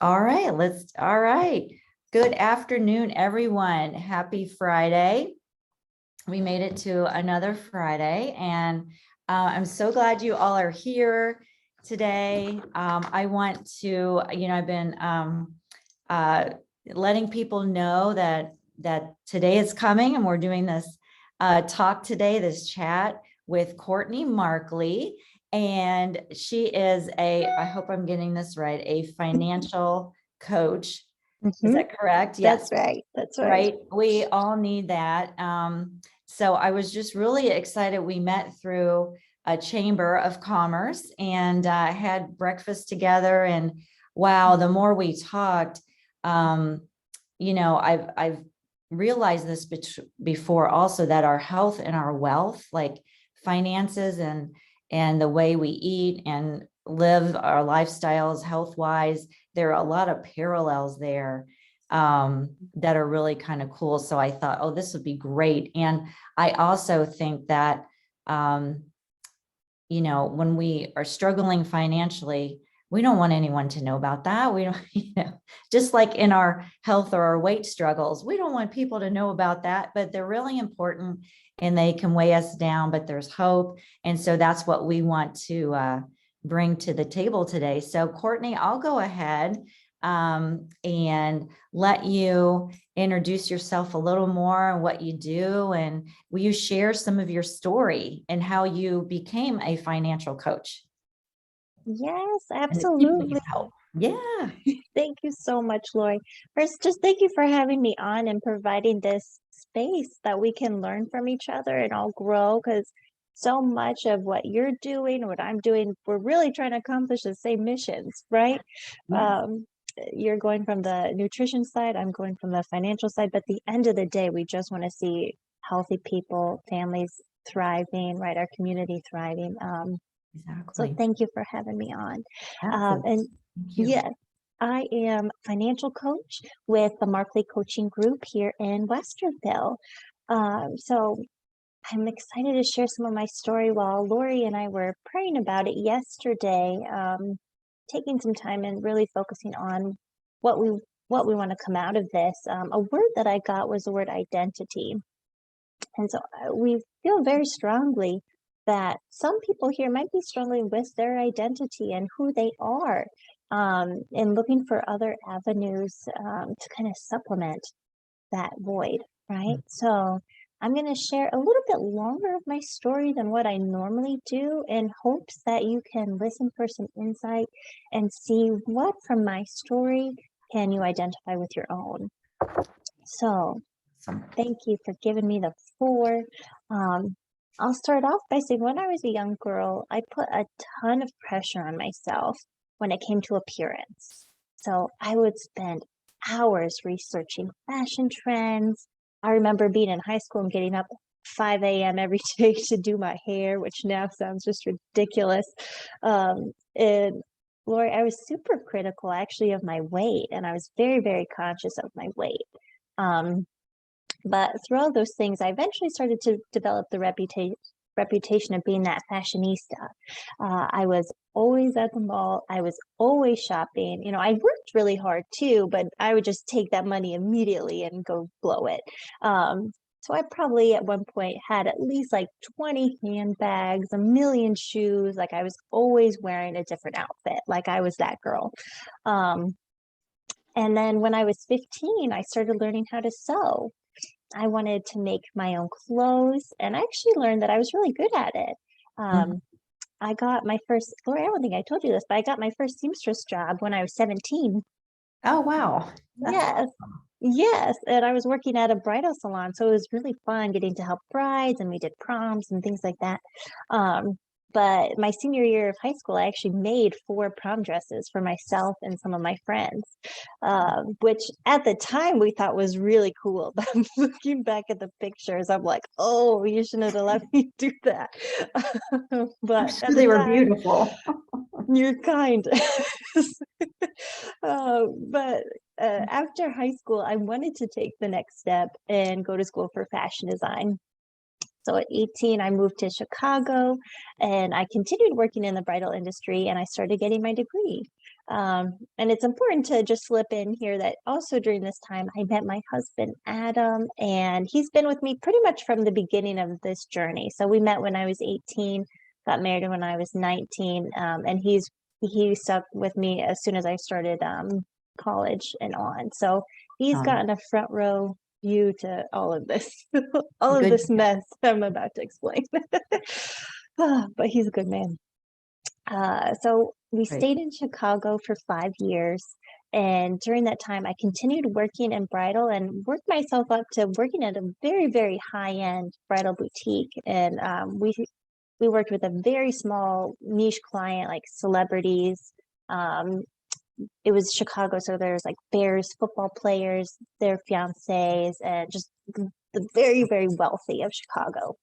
All right. Good afternoon, everyone. Happy Friday. We made it to another Friday, and I'm so glad you all are here today. I want to, I've been uh, letting people know that today is coming, and we're doing this talk today, this chat with Courtney Markley. And she is I hope I'm getting this right, a financial coach. Is that correct? Yes. That's right. That's right. Right. We all need that. So I was just really excited. We met through a chamber of commerce and had breakfast together. And wow, the more we talked, I've realized this before also, that our health and our wealth, like finances and the way we eat and live our lifestyles health wise, there are a lot of parallels there that are really kind of cool. So I thought, oh, this would be great. And I also think that, when we are struggling financially, we don't want anyone to know about that. We don't, just like in our health or our weight struggles, we don't want people to know about that, but they're really important and they can weigh us down, but there's hope. And so that's what we want to bring to the table today. So Courtney, I'll go ahead and let you introduce yourself a little more and what you do. And will you share some of your story and how you became a financial coach? Yes, And the people you absolutely. help. Yeah. Thank you so much, Lori. First, just thank you for having me on and providing this space that we can learn from each other and all grow, because so much of what you're doing, what I'm doing, we're really trying to accomplish the same missions, right? Yes. You're going from the nutrition side, I'm going from the financial side, but at the end of the day, we just want to see healthy people, families thriving, right? Our community thriving. So Exactly. thank you for having me on. Absolutely. And Thank you. yes, I am financial coach with the Markley Coaching Group here in Westerville. So I'm excited to share some of my story while Lori and I were praying about it yesterday, taking some time and really focusing on what we want to come out of this. A word that I got was the word identity. And so we feel very strongly that some people here might be struggling with their identity and who they are, and looking for other avenues to kind of supplement that void, right? So I'm going to share a little bit longer of my story than what I normally do in hopes that you can listen for some insight and see what from my story can you identify with your own. So thank you for giving me the floor. I'll start off by saying when I was a young girl, I put a ton of pressure on myself when it came to appearance. So I would spend hours researching fashion trends. I remember being in high school and getting up 5 a.m. every day to do my hair, which now sounds just ridiculous. And Lori, I was super critical actually of my weight, and I was very, very conscious of my weight. But through all those things, I eventually started to develop the reputation of being that fashionista. I was always at the mall. I was always shopping. I worked really hard too, but I would just take that money immediately and go blow it. So I probably at one point had at least like 20 handbags, a million shoes. Like I was always wearing a different outfit. Like I was that girl. And then when I was 15, I started learning how to sew. I wanted to make my own clothes, and I actually learned that I was really good at it. Mhm. I got my first, Lori, I don't think I told you this, but I got my first seamstress job when I was 17. Oh, wow. That's Yes, awesome. yes. And I was working at a bridal salon, so it was really fun getting to help brides, and we did proms and things like that. Um, but my senior year of high school, I actually made 4 prom dresses for myself and some of my friends, which at the time we thought was really cool. But looking back at the pictures, I'm like, oh, you shouldn't have allowed me to do that. I'm But sure at the they were time, beautiful. you're kind. But after high school, I wanted to take the next step and go to school for fashion design. So at 18, I moved to Chicago and I continued working in the bridal industry and I started getting my degree. And it's important to just slip in here that also during this time, I met my husband, Adam, and he's been with me pretty much from the beginning of this journey. So we met when I was 18, got married when I was 19, and he stuck with me as soon as I started college and on. So he's gotten a front row view to all of this, all of this mess I'm about to explain. But he's a good man. So we stayed in Chicago for 5 years. And during that time, I continued working in bridal and worked myself up to working at a very, very high-end bridal boutique. And we worked with a very small niche client, like celebrities. It was Chicago, so there's like Bears football players, their fiancés, and just the very, very wealthy of Chicago.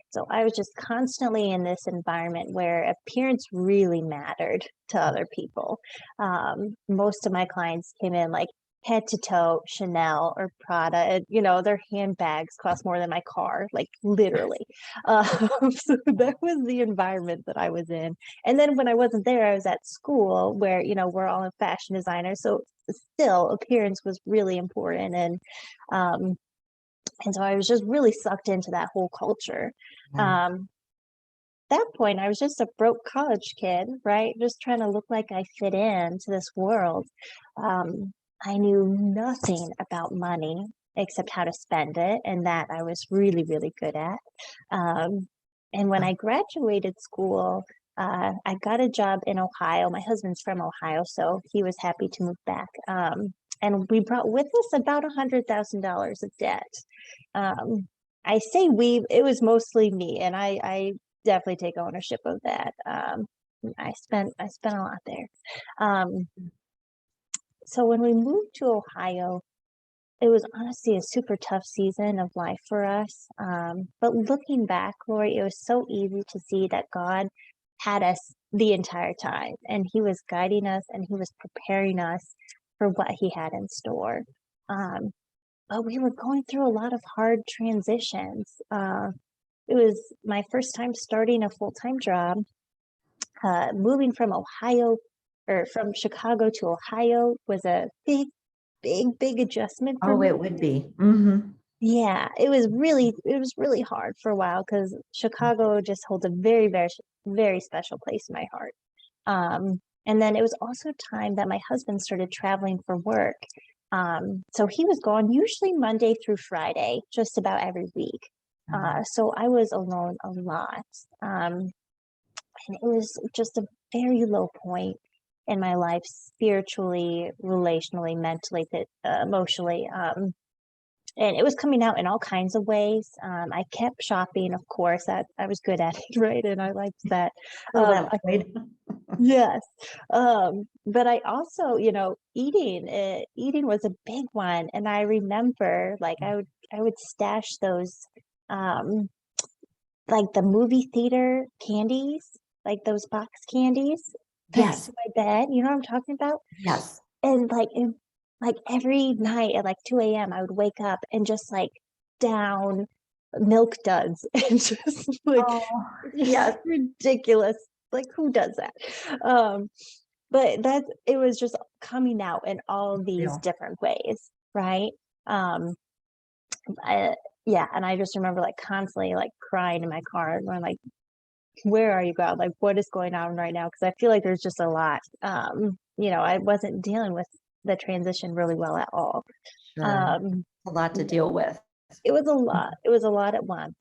So I was just constantly in this environment where appearance really mattered to other people. Most of my clients came in like head to toe Chanel or Prada, and their handbags cost more than my car, like literally. So that was the environment that I was in. And then when I wasn't there, I was at school where we're all in fashion designers, so still appearance was really important. And so I was just really sucked into that whole culture. That point, I was just a broke college kid, right? Just trying to look like I fit into this world. I knew nothing about money except how to spend it, and that I was really, really good at. And when I graduated school, I got a job in Ohio. My husband's from Ohio, so he was happy to move back. And we brought with us about $100,000 of debt. I say we, it was mostly me, and I definitely take ownership of that. I spent a lot there. So when we moved to Ohio, it was honestly a super tough season of life for us. But looking back, Lori, it was so easy to see that God had us the entire time, and he was guiding us and he was preparing us for what he had in store. But we were going through a lot of hard transitions. It was my first time starting a full-time job, moving from from Chicago to Ohio was a big adjustment for me. It would be. Yeah, it was really hard for a while because Chicago just holds a very, very, very special place in my heart. And then it was also time that my husband started traveling for work. So he was gone usually Monday through Friday, just about every week. So I was alone a lot. And it was just a very low point in my life, spiritually, relationally, mentally, emotionally. And it was coming out in all kinds of ways. I kept shopping, of course, that I was good at it, right? And I liked that. Yes. But I also, eating was a big one. And I remember like I would stash those like the movie theater candies, like those box candies next to my bed. You know what I'm talking about? Yes. And like every night at like 2 a.m. I would wake up and just like down Milk Duds and just like ridiculous. Like who does that? But it was just coming out in all these different ways, right? And I just remember like constantly like crying in my car and going like, where are you, God? Like what is going on right now? Because I feel like there's just a lot. I wasn't dealing with the transition really well at all. A lot to deal with. It was a lot. It was a lot at once.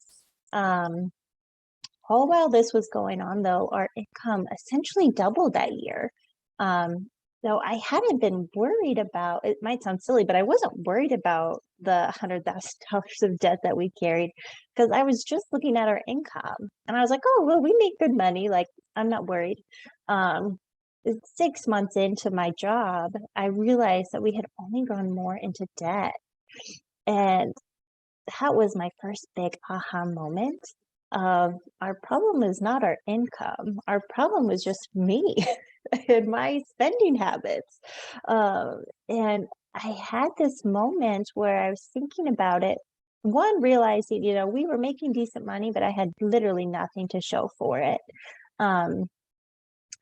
All while this was going on, though, our income essentially doubled that year. So I hadn't been worried about, it might sound silly, but I wasn't worried about the $100,000 of debt that we carried because I was just looking at our income and I was like, oh, well, we make good money. Like, I'm not worried. 6 months into my job, I realized that we had only gone more into debt. And that was my first big aha moment of our problem is not our income. Our problem was just me and my spending habits. And I had this moment where I was thinking about it. one, realizing, we were making decent money, but I had literally nothing to show for it. Um,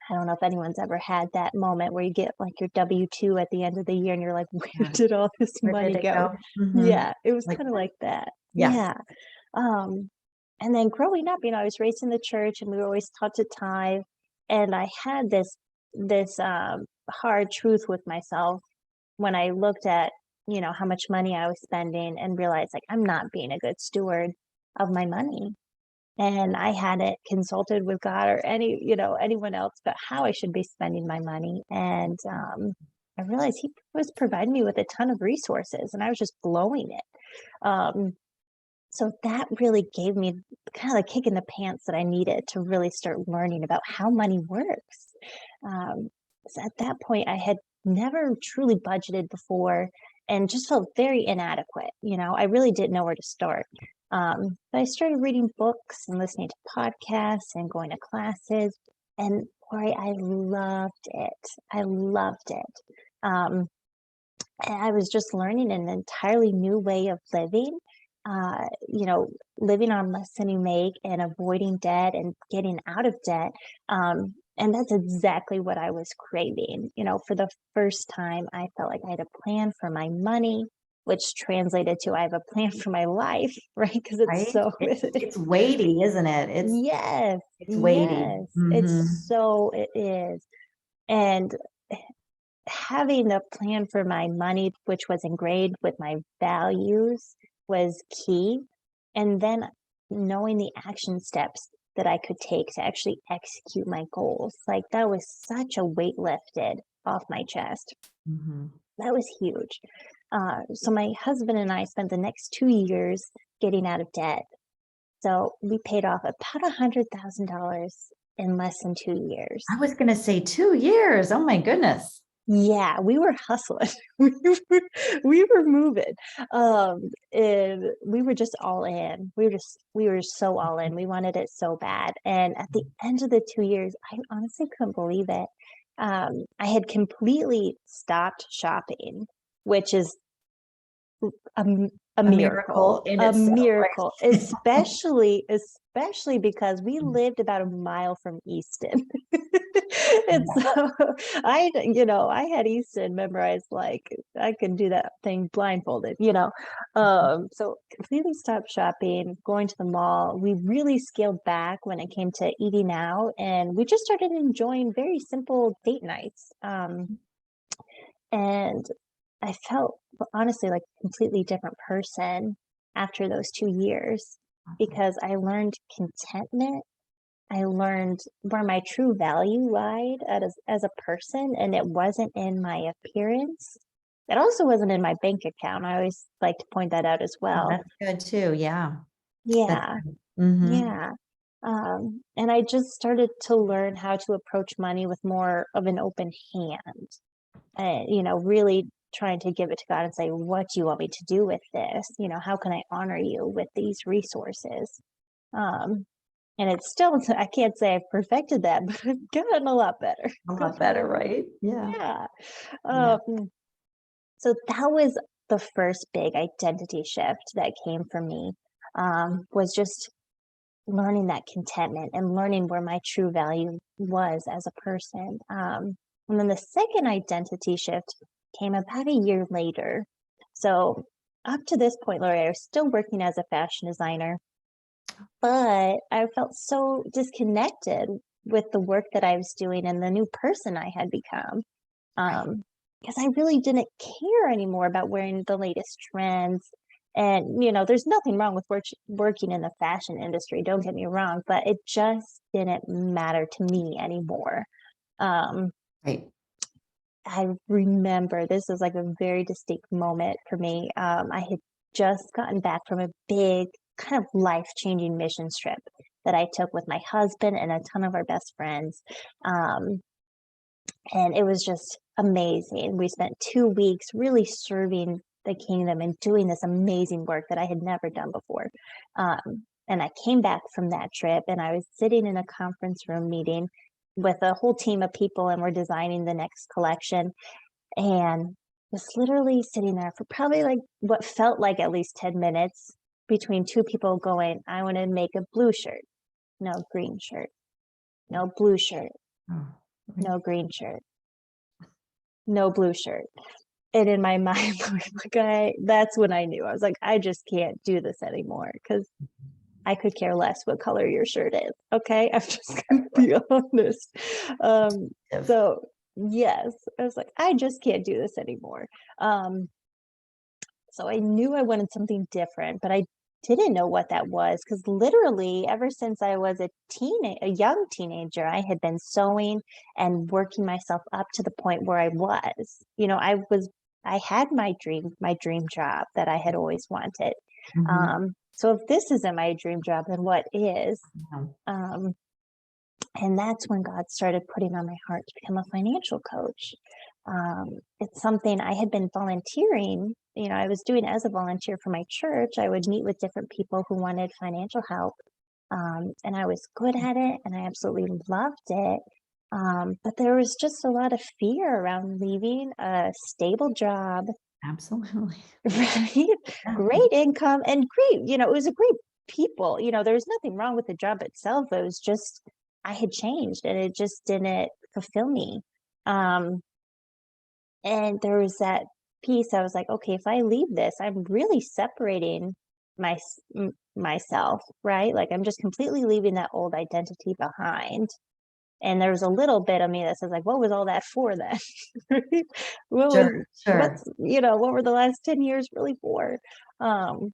I don't know if anyone's ever had that moment where you get like your W-2 at the end of the year and you're like, where Yeah. did all this Where money did it go? go? Mhm. Yeah, it was Like, kind of like that. yes. Yeah. Um, and then growing up, I was raised in the church and we were always taught to tithe. And I had this hard truth with myself when I looked at, how much money I was spending and realized like I'm not being a good steward of my money. And I hadn't consulted with God or anyone else about how I should be spending my money. And I realized He was providing me with a ton of resources and I was just blowing it. So that really gave me kind of like kick in the pants that I needed to really start learning about how money works. So at that point, I had never truly budgeted before and just felt very inadequate. I really didn't know where to start. But I started reading books and listening to podcasts and going to classes. And boy, I loved it. I loved it. And I was just learning an entirely new way of living, uh, you know, living on less than you make and avoiding debt and getting out of debt. And that's exactly what I was craving. For the first time, I felt like I had a plan for my money, which translated to I have a plan for my life, right? Because it's Right? so, It's weighty, isn't it? yes, It's weighty. yes, Mhm. it is. And having a plan for my money, which was ingrained with my values, was key. And then knowing the action steps that I could take to actually execute my goals. Like that was such a weight lifted off my chest. Mhm. That was huge. So my husband and I spent the next 2 years getting out of debt. So we paid off about $100,000 in less than 2 years. I was gonna say 2 years. Oh my goodness. Yeah, we were hustling. We were moving. And we were just all in. We were so all in. We wanted it so bad. And at the end of the 2 years, I honestly couldn't believe it. I had completely stopped shopping, which is a, a A miracle miracle, in a itself, miracle, right? especially because we lived about a mile from Easton. And Yeah. so I had Easton memorized like I could do that thing blindfolded. So completely stopped shopping, going to the mall. We really scaled back when it came to eating out, and we just started enjoying very simple date nights. And I felt honestly like a completely different person after those 2 years because I learned contentment. I learned where my true value lied as a person, and it wasn't in my appearance. It also wasn't in my bank account. I always like to point that out as Oh, well. that's good too. Yeah. That's Yeah, good. Mhm. yeah. And I just started to learn how to approach money with more of an open hand. Really trying to give it to God and say, what do you want me to do with this? How can I honor you with these resources? Um, and it's still, I can't say I've perfected that, but I've gotten a lot better. A lot better, right? Yeah. Yeah. Yeah. So that was the first big identity shift that came for me, was just learning that contentment and learning where my true value was as a person. And then the second identity shift came about a year later. So up to this point, Lori, I was still working as a fashion designer, but I felt so disconnected with the work that I was doing and the new person I had become. Right. Because I really didn't care anymore about wearing the latest trends. And, there's nothing wrong with working in the fashion industry, don't get me wrong, but it just didn't matter to me anymore. Um, Right. I remember this was like a very distinct moment for me. I had just gotten back from a big kind of life-changing mission trip that I took with my husband and a ton of our best friends. Um, and it was just amazing. We spent 2 weeks really serving the kingdom and doing this amazing work that I had never done before. And I came back from that trip and I was sitting in a conference room meeting with a whole team of people and we're designing the next collection and was literally sitting there for probably like what felt like at least 10 minutes between two people going, I want to make a blue shirt, no green shirt, no blue shirt, Oh, no green shirt, no blue shirt. And in my mind, that's when I knew. I was like, I just can't do this anymore because I could care less what color your shirt is. Okay. I'm just gonna be honest. So yes, I was like, I just can't do this anymore. So I knew I wanted something different, but I didn't know what that was because literally ever since I was a young teenager, I had been sewing and working myself up to the point where I was. I had my dream job that I had always wanted. So if this isn't my dream job, then what is? And that's when God started putting on my heart to become a financial coach. It's something I had been volunteering. I was doing as a volunteer for my church. I would meet with different people who wanted financial help. And I was good at it and I absolutely loved it. But there was just a lot of fear around leaving a stable job. Absolutely. Right? Yeah. Great income and great, it was a great people. There was nothing wrong with the job itself. It was just, I had changed and it just didn't fulfill me. And there was that piece. I was like, okay, if I leave this, I'm really separating myself, right? Like I'm just completely leaving that old identity behind. And there was a little bit of me that says like, what was all that for then? Sure. What were the last 10 years really for? So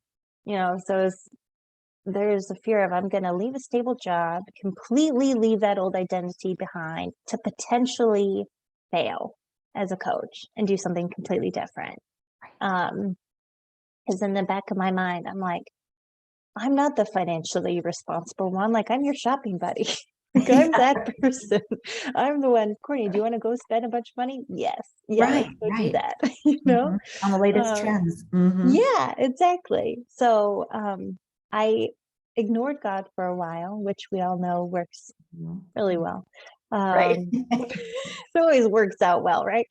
there's a fear of I'm going to leave a stable job, completely leave that old identity behind to potentially fail as a coach and do something completely different. Because in the back of my mind, I'm like, I'm not the financially responsible one. Like I'm your shopping buddy. Like, I'm that person. I'm the one. Courtney, do you want to go spend a bunch of money? Yes. Yeah, let's go do that. On the latest trends. Yeah, exactly. So I ignored God for a while, which we all know works really well. Right. It always works out well, right?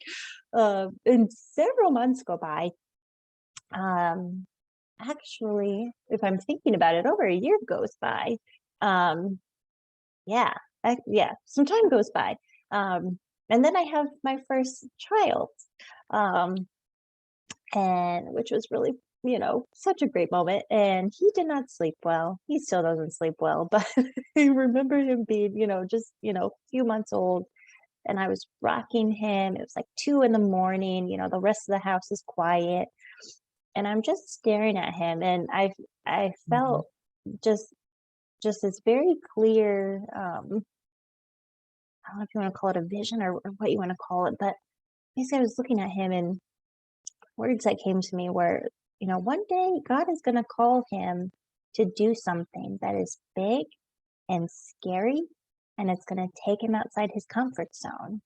And several months go by. Actually, if I'm thinking about it, over a year goes by. Yeah, some time goes by. And then I have my first child. And which was really, such a great moment. And he did not sleep well. He still doesn't sleep well, but I remember him being, just, a few months old. And I was rocking him. It was like 2 a.m. The rest of the house is quiet. And I'm just staring at him. And I felt just this very clear, I don't know if you want to call it a vision or what you want to call it, but basically I was looking at him and words that came to me were, one day God is going to call him to do something that is big and scary, and it's going to take him outside his comfort zone.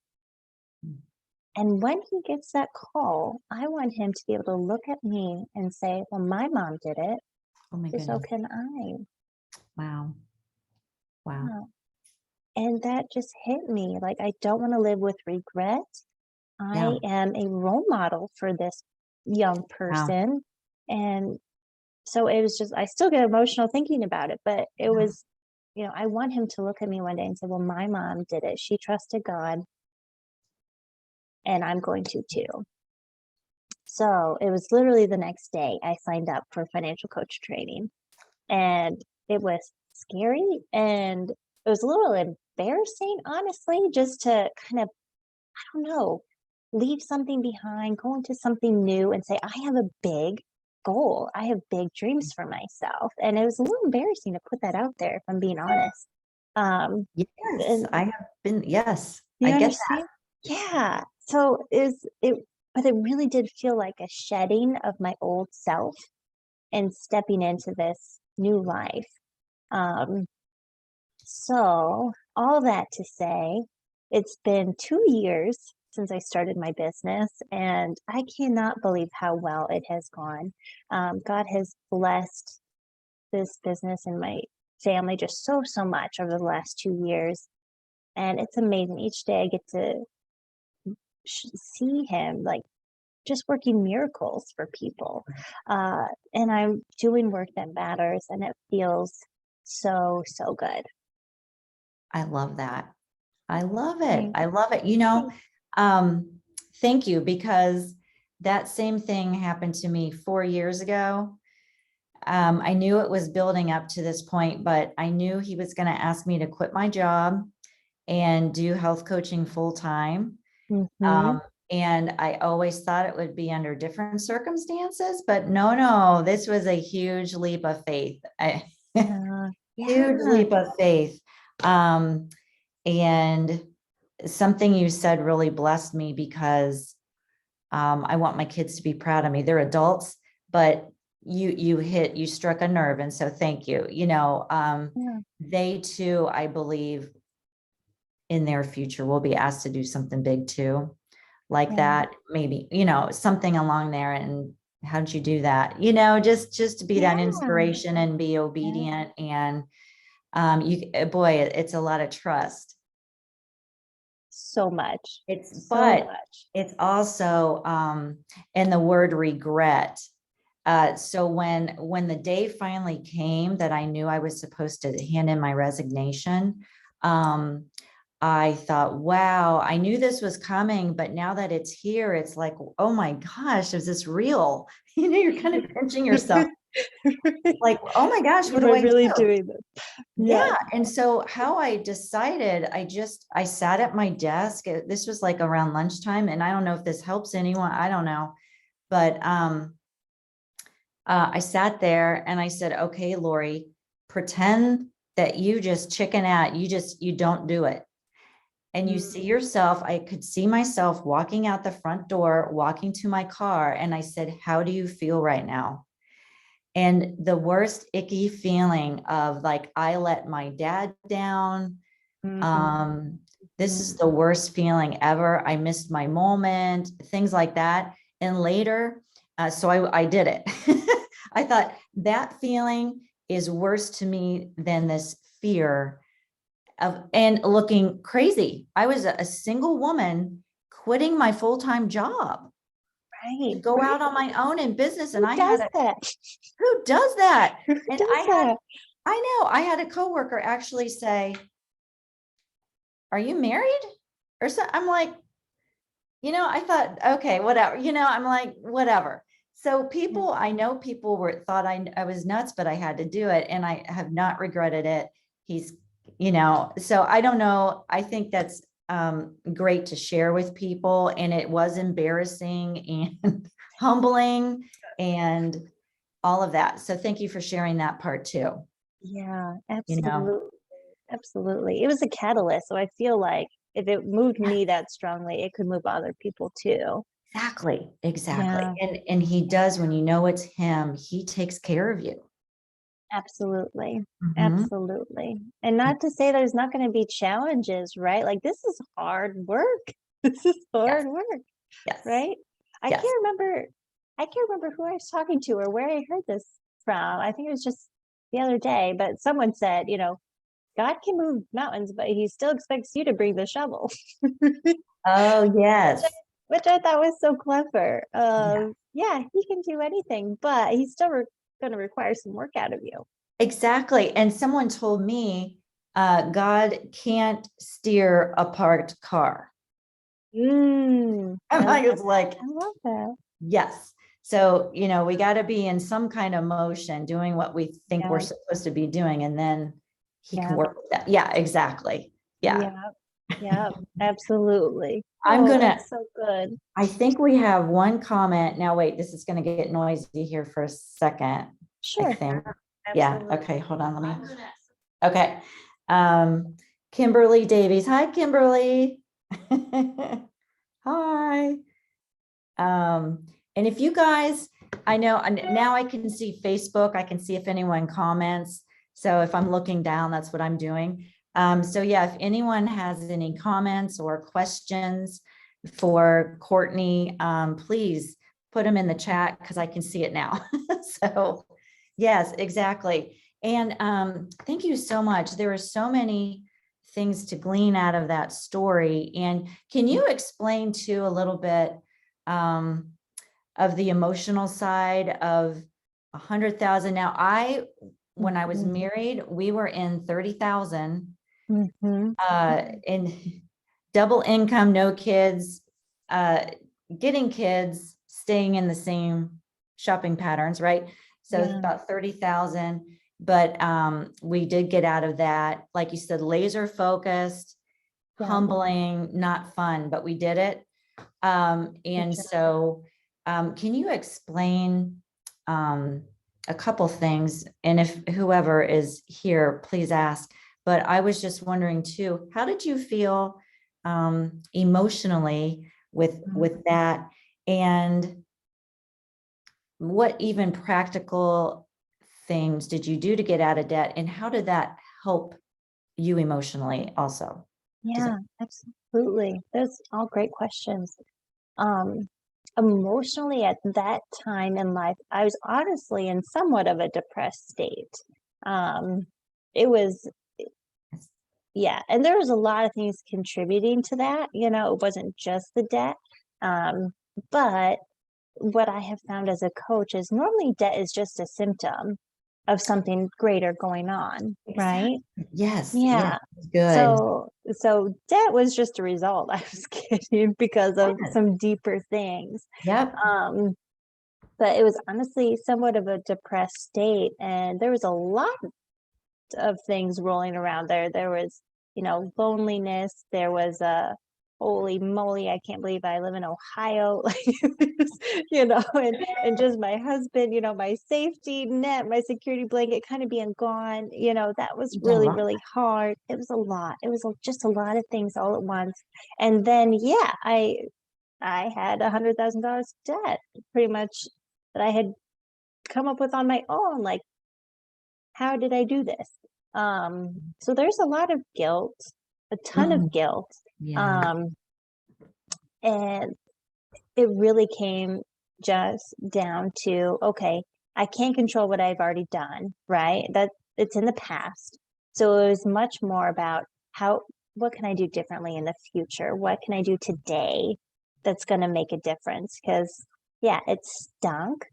And when he gets that call, I want him to be able to look at me and say, well, my mom did it. Oh my goodness. So can I. Wow. And that just hit me. Like, I don't want to live with regret. I am a role model for this young person. And so it was just, I still get emotional thinking about it, but it was, I want him to look at me one day and say, well, my mom did it. She trusted God and I'm going to too. So it was literally the next day I signed up for financial coach training, and it was scary and it was a little embarrassing, honestly, just to kind of, I don't know, leave something behind, go into something new and say, I have a big goal. I have big dreams for myself. And it was a little embarrassing to put that out there, if I'm being honest. Yes, I have been. Yes, you I get understand? Yeah. So but it really did feel like a shedding of my old self and stepping into this new life. So all that to say, it's been 2 years since I started my business, and I cannot believe how well it has gone. God has blessed this business and my family just so much over the last 2 years. And it's amazing. Each day I get to see him like just working miracles for people. And I'm doing work that matters, and it feels so, so good. I love that. I love it. Thank- I love it. You know, thank you, because that same thing happened to me 4 years ago. I knew it was building up to this point, but I knew he was going to ask me to quit my job and do health coaching full time. Mhm. And I always thought it would be under different circumstances, but no, this was a huge leap of faith. Yeah. Huge Yeah. leap of faith. And something you said really blessed me, because I want my kids to be proud of me. They're adults, but you struck a nerve. And so thank you. You know, Yeah. they too, I believe, in their future will be asked to do something big too, like Yeah. that, maybe, you know, something along there. And how'd you do that? You know, just to be that Yeah. inspiration and be obedient. And boy, it's a lot of trust. So much. So But much. it's also, and the word regret. So when the day finally came that I knew I was supposed to hand in my resignation, I thought, wow, I knew this was coming, but now that it's here, it's like, oh my gosh, is this real? You know, you're kind of pinching yourself, like, oh my gosh, what Am do I I really do? doing this? Yeah. Yeah. And so how I decided, I sat at my desk. This was like around lunchtime, and I don't know if this helps anyone. I don't know. But I sat there and I said, okay, Lori, pretend that you just chicken out. You don't do it. And you see yourself, I could see myself walking out the front door, walking to my car. And I said, how do you feel right now? And the worst icky feeling of like, I let my dad down. This is the worst feeling ever. I missed my moment, things like that. And later, so I did it. I thought that feeling is worse to me than this fear of, and looking crazy. I was a single woman quitting my full-time job Right. to go Right. out on my own in business. And Who does that? who does that? Who And does that? I had a coworker actually say, are you married? Or so I'm like, I thought, okay, whatever, I'm like, whatever. So I know people thought I was nuts, but I had to do it. And I have not regretted it. He's, so I don't know. I think that's great to share with people. And it was embarrassing and humbling and all of that. So thank you for sharing that part too. Yeah, You know, absolutely. Absolutely. It was a catalyst. So I feel like if it moved me that strongly, it could move other people too. exactly. Yeah, And he does, when you know it's him, he takes care of you. absolutely. Mhm. Absolutely. And not to say there's not going to be challenges, right? Like this is hard work. This is Yes, hard work, yes, right? I yes. can't remember I can't remember who I was talking to or where I heard this from. I think it was just the other day, but someone said, God can move mountains, but he still expects you to bring the shovel. Oh, which I, yes. which I thought was so clever. Yeah, Yeah, he can do anything, but he's still going to require some work out of you. exactly. And someone told me, God can't steer a parked car. I love It's like, I love that. yes. So, we got to be in some kind of motion, doing what we think we're Yeah, supposed to be doing. And then he can yeah, work with that. Yeah, exactly. Yeah. yeah, yeah, absolutely. I'm Oh, going to, that's so good. I think we have one comment. Now, wait, this is going to get noisy here for a second, I Sure. think. Yeah. Absolutely. Okay. Hold on. Let me. Okay. Kimberly Davies. Hi, Kimberly. Hi. And if you guys, I know now I can see Facebook. I can see if anyone comments. So if I'm looking down, that's what I'm doing. So yeah, if anyone has any comments or questions for Courtney, please put them in the chat because I can see it now. So yes, exactly. And thank you so much. There are so many things to glean out of that story. And can you explain too a little bit of the emotional side of 100,000. Now when I was Mhm. married, we were in 30,000, Mhm. in double income, no kids, getting kids, staying in the same shopping patterns, right? So it's Yeah. about 30,000, but we did get out of that. Like you said, laser focused, Yeah. humbling, not fun, but we did it. And sure. so, can you explain a couple things? And if whoever is here, please ask. But I was just wondering too, how did you feel emotionally with that? And what even practical things did you do to get out of debt? And how did that help you emotionally also? Does Yeah, it- absolutely. Those all great questions. Um, Emotionally at that time in life, I was honestly in somewhat of a depressed state. Um, it was, yeah, and there was a lot of things contributing to that. It wasn't just the debt. Um, but what I have found as a coach is normally debt is just a symptom of something greater going on, right? Exactly. Yes, yes, Yeah. good. So debt was just a result. I was kidding because of Yes. some deeper things. Yep. Um, but it was honestly somewhat of a depressed state, and there was a lot of things rolling around there. There was, loneliness. There was a holy moly, I can't believe I live in Ohio. Like, it was, and just my husband, my safety net, my security blanket kind of being gone, that was You've done a really, lot. really hard. It was a lot. It was just a lot of things all at once. And then, yeah, I had $100,000 debt pretty much that I had come up with on my own. Like, how did I do this? So there's a lot of guilt, a ton of Mhm. guilt. Yeah. Um, and it really came just down to, okay, I can't control what I've already done, right? That it's in the past. So it was much more about what can I do differently in the future? What can I do today that's going to make a difference? Because, yeah, it stunk.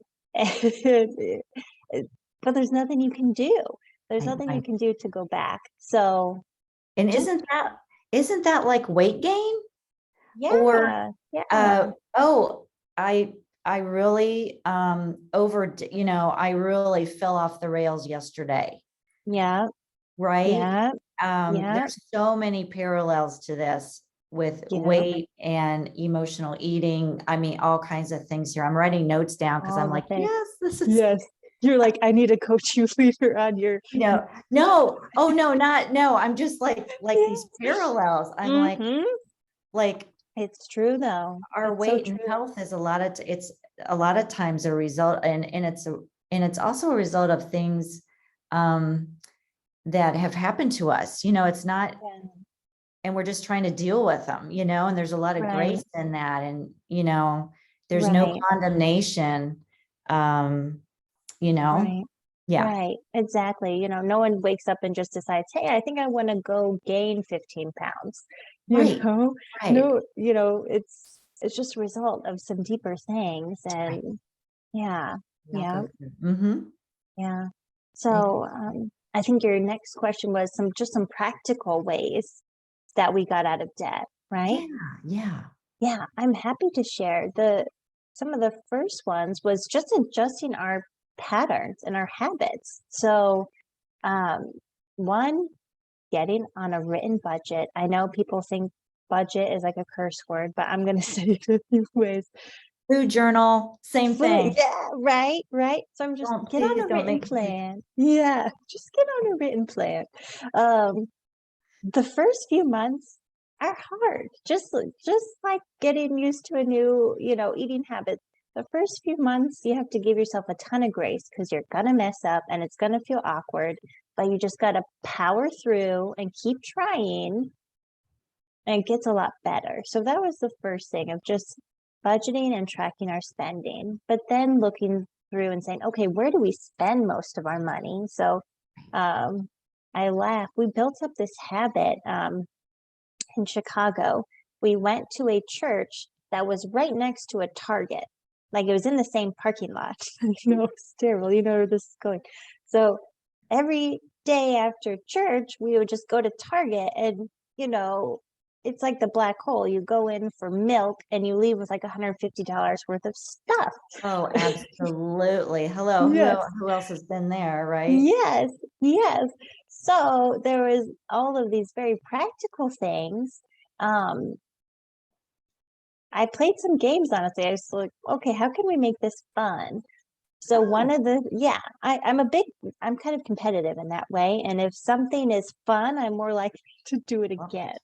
But there's nothing you can do. There's nothing you I, can do to go back. So and just, isn't that like weight gain? Or yeah, yeah, oh, I I really I really fell off the rails yesterday, yeah, right? yeah, yeah, There's so many parallels to this with yeah. weight and emotional eating. I mean, all kinds of things here. I'm writing notes down because I'm All the like, things. yes, this is, Yes. You're like, I need a coaching leader on your, no, oh no, not no. I'm just like yeah. these parallels. I'm Mm-hmm. like It's true though. our It's so weight and true. health is it's a lot of times a result, and it's also a result of things um that have happened to us. It's not, Yeah. and we're just trying to deal with them, and there's a lot of Right. grace in that, and there's no Right. condemnation. um you know Right. yeah, Right. Exactly. No one wakes up and just decides, hey, I think I want to go gain 15 pounds. You right, know, right, no, it's just a result of some deeper things. right. And yeah, I'll yeah, go through. Mm-hmm. yeah. So I think your next question was some practical ways that we got out of debt, right? Yeah, yeah. Yeah, I'm happy to share. Some of the first ones was just adjusting our patterns and our habits. So, um, one, getting on a written budget. I know people think budget is like a curse word, but I'm going to say it a few ways. Food journal, same thing. Yeah, right, right. So I'm just get Please on a don't written make me. plan. Yeah, just get on a written plan. Um, the first few months are hard, just like getting used to a new, eating habit. The first few months, you have to give yourself a ton of grace because you're gonna mess up and it's gonna feel awkward, but you just gotta power through and keep trying, and it gets a lot better. So that was the first thing of just budgeting and tracking our spending, but then looking through and saying, okay, where do we spend most of our money? So um, I laugh. We built up this habit in Chicago. We went to a church that was right next to a Target. like it was in the same parking lot. It's terrible. You know where this is going. So every day after church, we would just go to Target and, it's like the black hole. You go in for milk and you leave with like $150 worth of stuff. Oh, absolutely. Hello. Yes. Who else has been there, right? Yes. Yes. So there was all of these very practical things. I played some games, honestly. I was like, okay, how can we make this fun? So one Oh, of I'm kind of competitive in that way. And if something is fun, I'm more likely to do it well, again.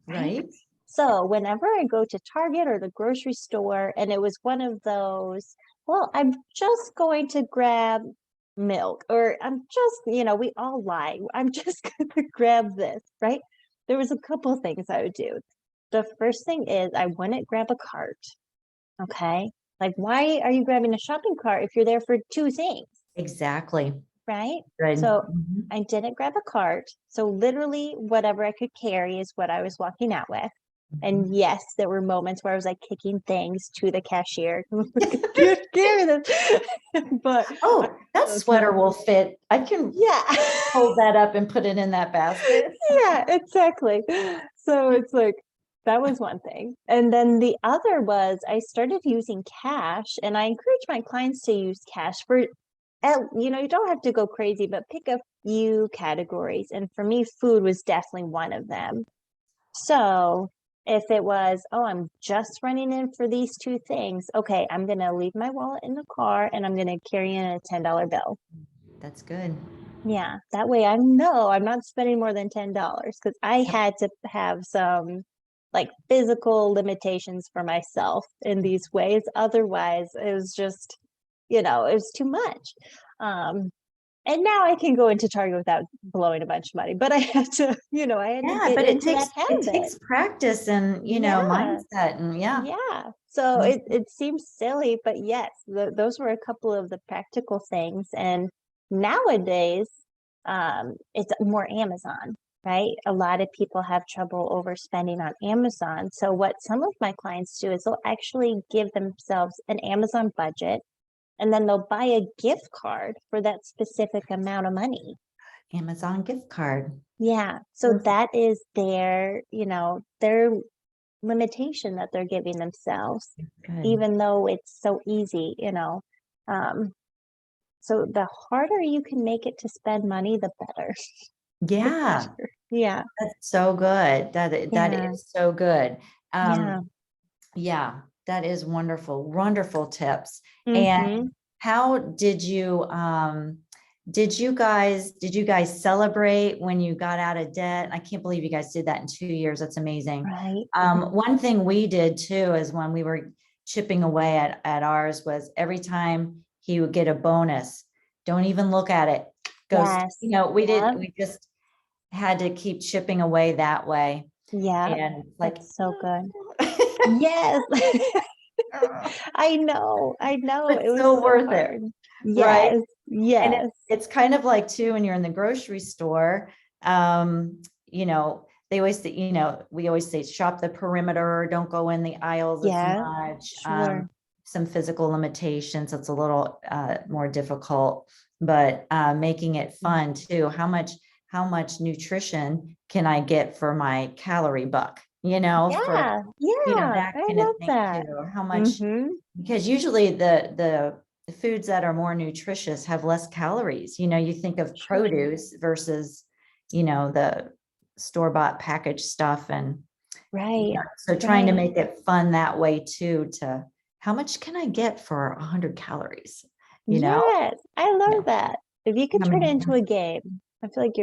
Right. right. So whenever I go to Target or the grocery store, and it was one of those, well, I'm just going to grab milk, or I'm just, we all lie. I'm just going to grab this, right? There was a couple things I would do. The first thing is I wouldn't grab a cart. Okay. Like, why are you grabbing a shopping cart if you're there for two things? Exactly. Right. Good. So Mhm. I didn't grab a cart. So literally whatever I could carry is what I was walking out with. And yes, there were moments where I was like kicking things to the cashier. Carry this. But Oh, that sweater will fit. I can yeah. hold that up and put it in that basket. Yeah, exactly. So it's like that was one thing. And then the other was I started using cash, and I encourage my clients to use cash for you don't have to go crazy, but pick a few categories. And for me, food was definitely one of them. So if it was, oh, I'm just running in for these two things, okay, I'm gonna leave my wallet in the car and I'm gonna carry in a $10 bill. That's good. Yeah, that way I know I'm not spending more than $10, because I Yep. had to have some like physical limitations for myself in these ways. Otherwise, it was just, it was too much. And now I can go into Target without blowing a bunch of money, but I had to, I had to Yeah, get but into that it habit. takes practice and Yeah. mindset and yeah. Yeah. So Mhm. it seems silly, but yes, those were a couple of the practical things. And nowadays, it's more Amazon, right? A lot of people have trouble overspending on Amazon. So what some of my clients do is they'll actually give themselves an Amazon budget, and then they'll buy a gift card for that specific amount of money. Amazon gift card. Yeah. So Perfect. that is their limitation that they're giving themselves, Good. even though it's so easy. Um, so the harder you can make it to spend money, the better. The Yeah, better. Yeah. that's so good. That Yeah. is so good. Yeah. Yeah, that is wonderful. Wonderful tips. And Mm-hmm. how did you guys celebrate when you got out of debt? I can't believe you guys did that in 2 years. That's amazing. Right. One thing we did too is when we were chipping away at ours was every time he would get a bonus, don't even look at it. Goes, Yes. Yep. we just had to keep chipping away that way. Yep. And like, That's so good. Yes. I know. I know. It it's was so so worth it, hard. right? Yes. And Yes. it's kind of like too when you're in the grocery store, um, they always say, we always say shop the perimeter, don't go in the aisles as Yeah. much. Sure. Some physical limitations, it's a little more difficult, but making it fun too. How much nutrition can I get for my calorie buck? For Yeah. Yeah. that I kind of love thing that. too. How much, Mm-hmm. because usually the foods that are more nutritious have less calories. You think of Sure. produce versus, the store-bought packaged stuff. And Right. so trying to Right. make it fun that way too, to how much can I get for 100 calories? You know, Yes. I yeah. love that. If you could How turn it many? into a game, I feel like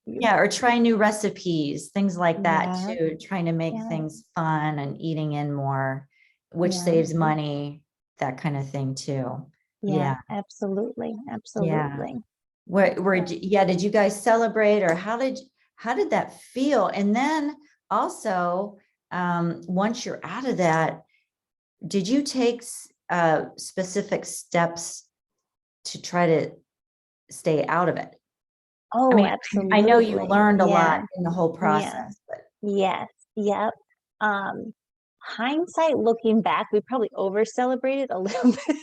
Yeah, or try new recipes, things like that yeah. too, trying to make Yeah. things fun and eating in more, which Yeah. saves money, that kind of thing too. Yeah. Yeah, Absolutely. yeah. Absolutely. Yeah, did you guys celebrate, or how did that feel? And then also, once you're out of that, did you take specific steps to try to stay out of it? I Oh, mean, I know you absolutely. learned a lot Yeah. in the whole Yeah. process, but Yes. Yep. Um, hindsight, looking back, we probably over celebrated a little bit.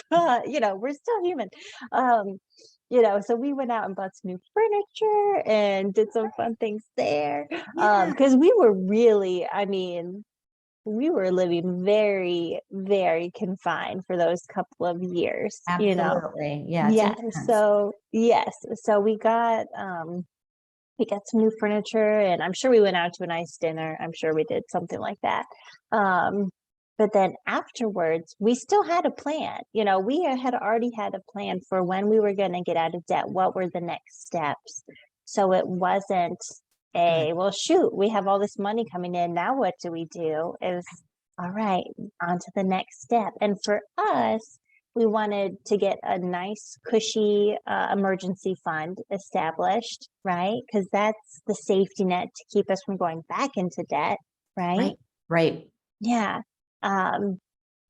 But we're still human. Um, so we went out and bought some new furniture and did some fun things there. Yeah, Because we were really, I mean, we were living very, very confined for those couple of years. absolutely. Yeah, it's Yeah. intense. So yes. So we got some new furniture, and I'm sure we went out to a nice dinner. I'm sure we did something like that. But then afterwards, we still had a plan. We had already had a plan for when we were going to get out of debt, what were the next steps. So it wasn't Good. well, shoot, we have all this money coming in. Now what do we do? It was all right, on to the next step. And for us, we wanted to get a nice, cushy emergency fund established, right? Because that's the safety net to keep us from going back into debt, right? Right, right. Yeah. Um,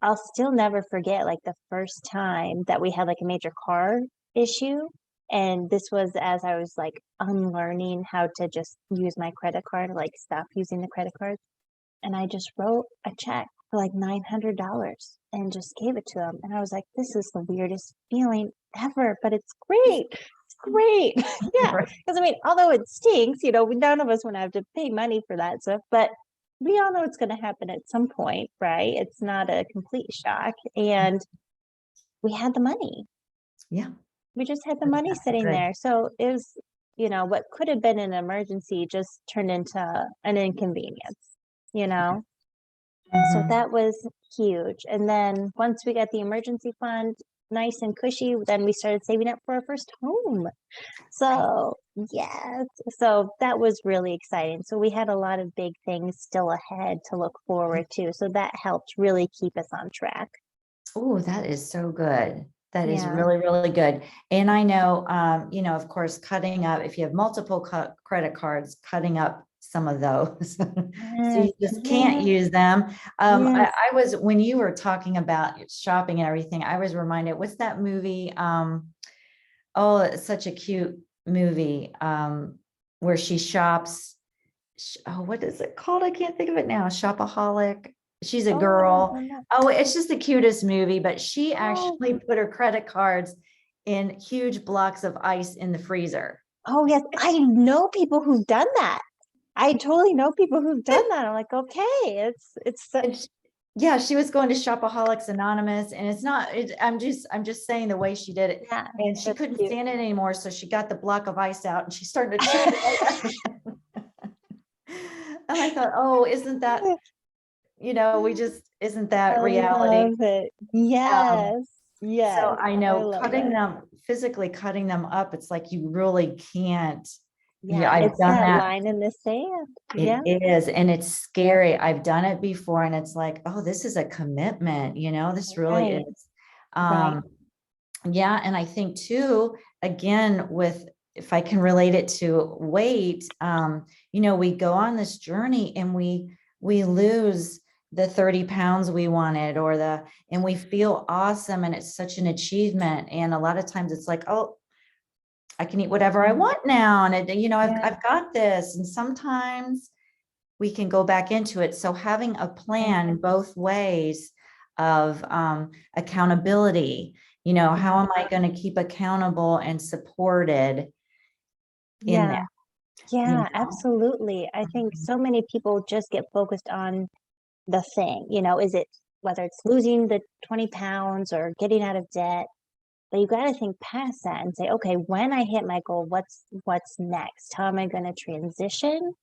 I'll still never forget like the first time that we had like a major car issue. And this was as I was like unlearning how to just use my credit card, like stop using the credit card. And I just wrote a check for like $900 and just gave it to him. And I was like, this is the weirdest feeling ever, but it's great. It's great. Yeah. Right. Because I mean, although it stinks, none of us want to have to pay money for that stuff, but we all know it's going to happen at some point, right? It's not a complete shock. And we had the money. Yeah, We just had the money that's sitting good. there. So it was, what could have been an emergency just turned into an inconvenience, you know? So Mhm. that was huge. And then once we got the emergency fund nice and cushy, then we started saving up for our first home. Right. So, yes. So that was really exciting. So we had a lot of big things still ahead to look forward to. So that helped really keep us on track. Oh, that is so good. That is Yeah. really, really good. And I know, of course, cutting up, if you have multiple credit cards, cutting up some of those. So Yes. you just can't Yes. use them. Yes. I was, when you were talking about shopping and everything, I was reminded, what's that movie? Oh, it's such a cute movie, where she shops. Oh, what is it called? I can't think of it now. Shopaholic. She's a Oh, girl. no. Oh, it's just the cutest movie, but she Oh, actually put her credit cards in huge blocks of ice in the freezer. oh, yes. I know people who've done that. I totally know people who've done that. I'm like, okay, And yeah, she was going to Shopaholics Anonymous, and it's not, I'm just saying the way she did it. yeah, And she that's couldn't cute. stand it anymore. So she got the block of ice out and she started to chip it. And I thought, oh, isn't that, isn't that I reality? love it. Um, Yes, So yes, I I know love cutting it. them, physically cutting them up, it's like you really can't. Yeah, Yeah, I've it's done that that. line in the sand. It Yeah, is, and it's yeah, scary. I've done it before, and it's like, oh, this is a commitment, this really right, is. right. Um, yeah, and I think too, again, with if I can relate it to weight, we go on this journey and we lose the 30 pounds we wanted and we feel awesome and it's such an achievement. And a lot of times it's like, oh, I can eat whatever I Mm, want now. And yeah, I've got this. And sometimes we can go back into it. So having a yeah, plan both ways of accountability, how yeah, am I going to keep accountable and supported in yeah, that, you yeah, know? absolutely. I think so many people just get focused on the thing, is it whether it's losing the 20 pounds or getting out of debt. But you got to think past that and say, okay, when I hit my goal, what's next? How am I going to transition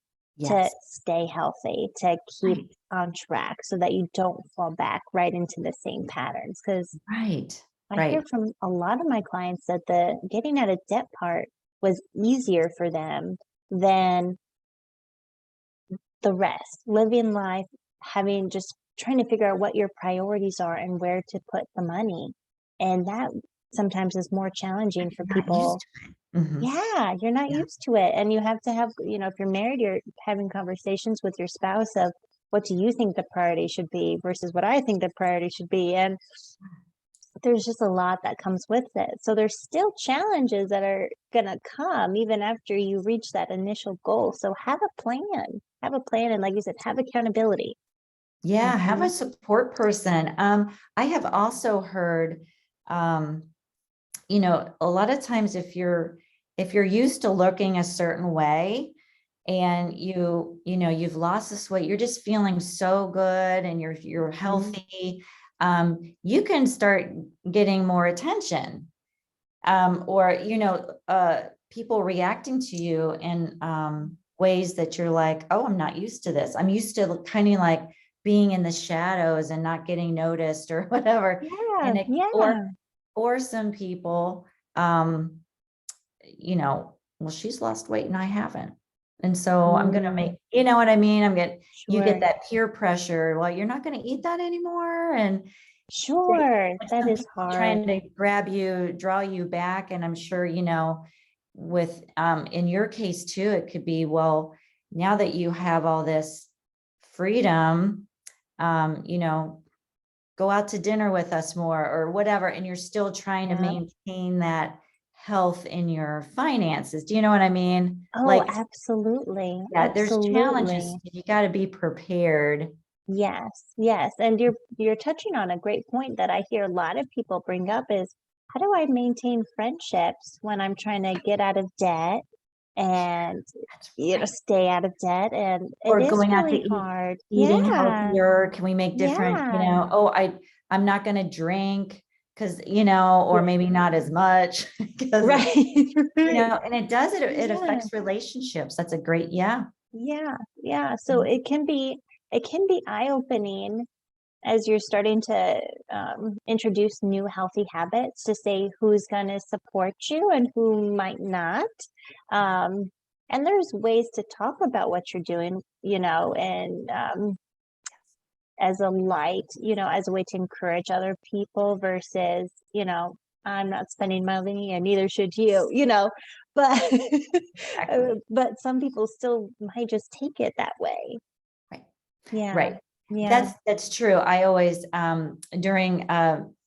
to Yes, stay healthy, to keep right, on track so that you don't fall back right into the same patterns? Because right, I hear right. from a lot of my clients that the getting out of debt part was easier for them than the rest, living life, having just trying to figure out what your priorities are and where to put the money. And that sometimes is more challenging for You're not used people. to it. Yeah, you're not Yeah, used to it. And you have to have, if you're married, you're having conversations with your spouse of what do you think the priority should be versus what I think the priority should be. And there's just a lot that comes with it. So there's still challenges that are going to come even after you reach that initial goal. So have a plan. have a plan. And like you said, have accountability. Yeah, have a Mhm. support person. I have also heard, um, a lot of times if you're used to looking a certain way and you've lost this weight, you're just feeling so good and you're Mhm. healthy, you can start getting more attention, or people reacting to you in ways that you're like, oh, I'm not used to this. I'm used to kind of like being in the shadows and not getting noticed or whatever. Yeah, And it, yeah. or some people, well, she's lost weight and I haven't. And so I'm going to make, Mm, you know what I mean? You get sure. that peer pressure. Well, you're not going to eat that anymore. And Sure. like That some is people hard. trying to grab you, draw you back. And I'm sure, with, in your case too, it could be, well, now that you have all this freedom, go out to dinner with us more or whatever. And you're still trying to Yeah. maintain that health in your finances. Do you know what I mean? Oh, Like, absolutely. yeah, there's challenges. Absolutely. You got to be prepared. Yes, yes. And you're touching on a great point that I hear a lot of people bring up is how do I maintain friendships when I'm trying to get out of debt and That's right. stay out of debt, and it Or is going out to really eat, hard. eating Yeah. healthier. Can we make different, Yeah. oh, I'm not going to drink because, or Yeah. maybe not as much because, Right. Right. and it Yeah. affects relationships. That's a great, yeah. Yeah. Yeah. So it can be eye-opening as you're starting to introduce new healthy habits to say who's going to support you and who might not. Um, and there's ways to talk about what you're doing, and as a light, as a way to encourage other people versus, I'm not spending my money and neither should you, but Exactly. but some people still might just take it that way. Right. Yeah. Right. Yeah. That's true. I always, during,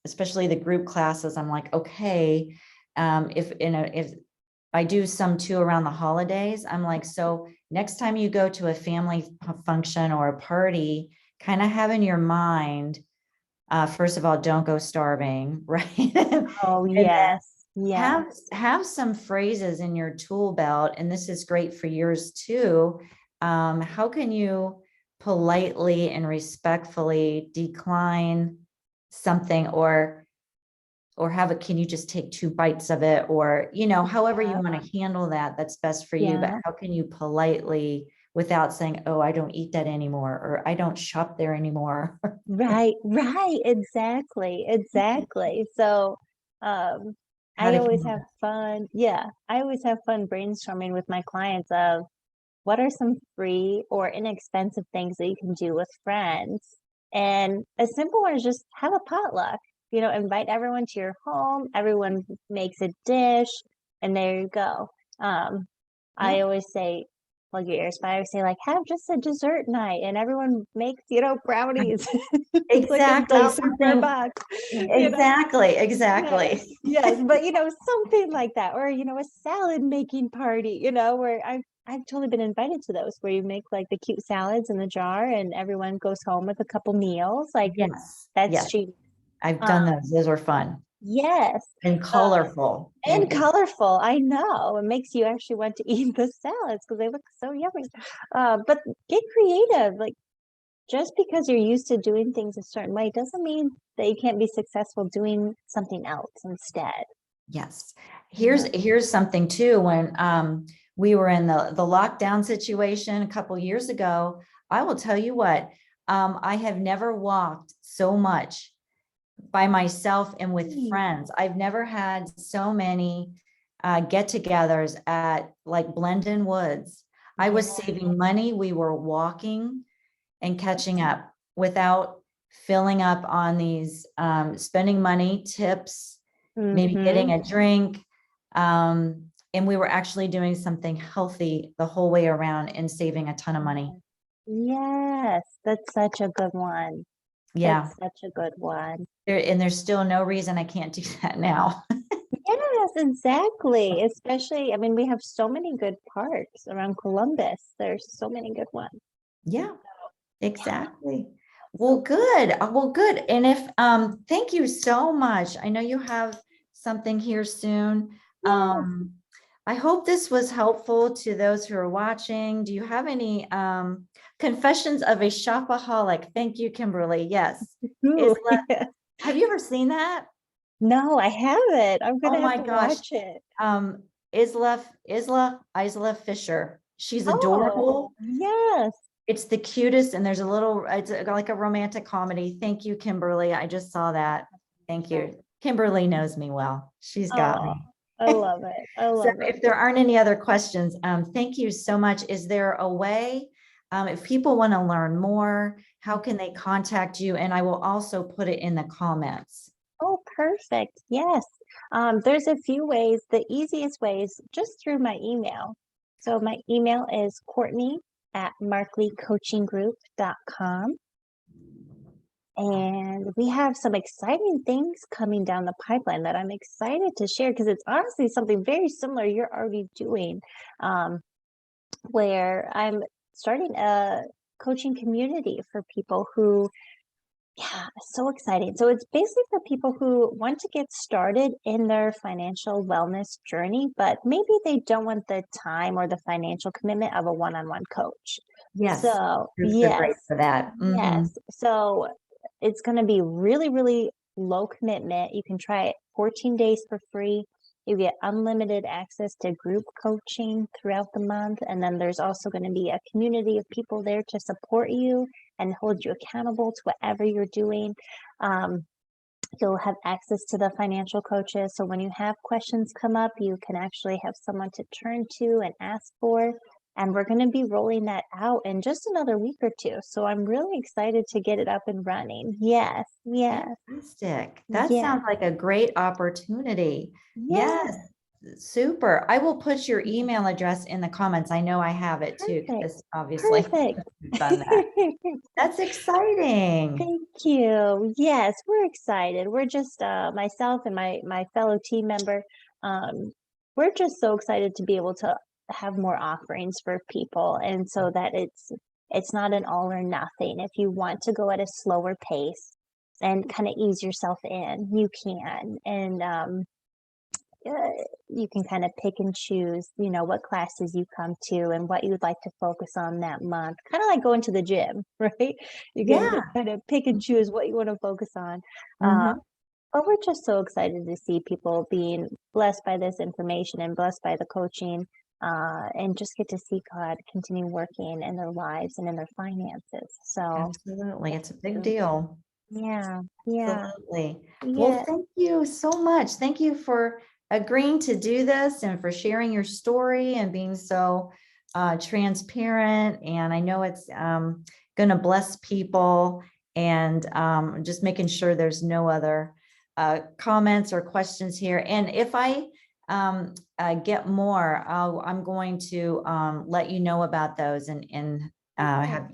especially the group classes, I'm like, okay, if I do some too around the holidays, I'm like, so next time you go to a family function or a party, kind of have in your mind, first of all, don't go starving, right? And Oh, then yes. Yes. have some phrases in your tool belt, and this is great for yours too. How can you politely and respectfully decline something, or can you just take 2 bites of it, or however you Yeah. want to handle that, that's best for you. But Yeah. how can you politely, without saying, oh, I don't eat that anymore, or I don't shop there anymore? Right, right, exactly, exactly. So, How I to always handle have that? fun. Yeah, I always have fun brainstorming with my clients of what are some free or inexpensive things that you can do with friends. And a simple one is just have a potluck. Invite everyone to your home. Everyone makes a dish, and there you go. Um, I Yeah, always say, plug your ears, but I always say like have just a dessert night, and everyone makes brownies. It's like exactly. $1 per Something. box. You know, Exactly. yes, Exactly. yes, but something like that, or a salad making party. Where I've totally been invited to those where you make like the cute salads in the jar, and everyone goes home with a couple meals. Like Yes. that's Yes. cheap. I've Um, done those. Those are fun yes, and colorful. and colorful. I know it makes you actually want to eat the salads because they look so yummy. But get creative. Like just because you're used to doing things a certain way doesn't mean that you can't be successful doing something else instead. Yes. Yeah. Here's something too. When we were in the lockdown situation a couple years ago, I will tell you what, I have never walked so much by myself and with Mm. friends. I've never had so many get-togethers at like Blendon Woods. I was Yeah. saving money. We were walking and catching up without filling up on these, spending money, tips, maybe Mm-hmm. getting a drink. And we were actually doing something healthy the whole way around and saving a ton of money. Yes, that's such a good one. Yeah. That's such a good one. And there's still no reason I can't do that now. Yes, exactly. Especially, I mean, we have so many good parks around Columbus. There's so many good ones. Yeah, exactly. Well, So good. Well, good. And if thank you so much. I know you have something here soon. yes, I hope this was helpful to those who are watching. Do you have any confessions of a shopaholic? Thank you, Kimberly. Yes. ooh, Isla, yes. have you ever seen that? No, I haven't. I'm Oh gonna have my to gosh. watch it. Isla Fisher. She's Oh, adorable. yes. It's the cutest, and there's a little, like a romantic comedy. Thank you, Kimberly. I just saw that. Thank you. Kimberly knows me well. She's got Oh, me. I love it. I So love it. if there aren't any other questions, thank you so much. Is there a way, if people want to learn more, how can they contact you? And I will also put it in the comments. Oh, perfect. Yes. There's a few ways. The easiest way is just through my email. So my email is Courtney@markleycoachinggroup.com. And we have some exciting things coming down the pipeline that I'm excited to share because it's honestly something very similar you're already doing, where I'm starting a coaching community for people who, yeah, so exciting. So it's basically for people who want to get started in their financial wellness journey, but maybe they don't want the time or the financial commitment of a one-on-one coach. Yes, So, groups are great yes, for that. Mhm. yes. So it's going to be really, really low commitment. You can try it 14 days for free. You get unlimited access to group coaching throughout the month. And then there's also going to be a community of people there to support you and hold you accountable to whatever you're doing. Um, You'll have access to the financial coaches. So when you have questions come up, you can actually have someone to turn to and ask for. And we're going to be rolling that out in just another week or two. So I'm really excited to get it up and running. Yes, yes, Fantastic. That yes, sounds like a great opportunity. yes. Yes, super. I will put your email address in the comments. I know I have it too, Perfect, because obviously perfect. we've done that. That's exciting. Thank you. Yes, we're excited. We're just myself and my fellow team member. Um, we're just so excited to be able to have more offerings for people, and so that it's not an all or nothing. If you want to go at a slower pace and kind of ease yourself in, you can. And uh, you can kind of pick and choose, what classes you come to and what you'd like to focus on that month. Kind of like going to the gym, right? You can Yeah. kind of pick and choose what you want to focus on. Uh, Mhm. but we're just so excited to see people being blessed by this information and blessed by the coaching, and just get to see God continue working in their lives and in their finances. So, Absolutely. It's a big mm, deal. yeah, yeah, Absolutely. Well, yeah. thank you so much. Thank you for agreeing to do this and for sharing your story and being so transparent. And I know it's going to bless people, and just making sure there's no other comments or questions here. And if I get more, I'm going to let you know about those, and have,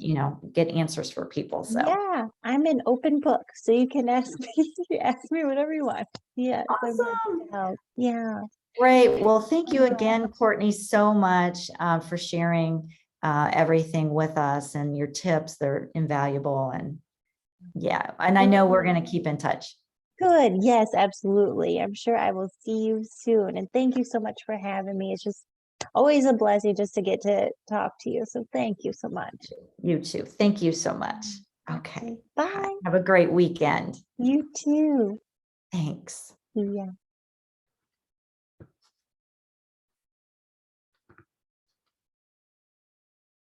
get answers for people. So Yeah, I'm an open book, so you can ask me ask me whatever you want. Yes, I'm happy awesome. to help. Yeah. Great. Well, thank you again, Courtney, so much for sharing everything with us, and your tips. They're invaluable. And yeah, and I know we're going to keep in touch. Good. Yes, absolutely. I'm sure I will see you soon. And thank you so much for having me. It's just always a blessing just to get to talk to you. So thank you so much. You too. Thank you so much. Okay. Okay. Bye. Bye. Have a great weekend. You too. Thanks. Yeah.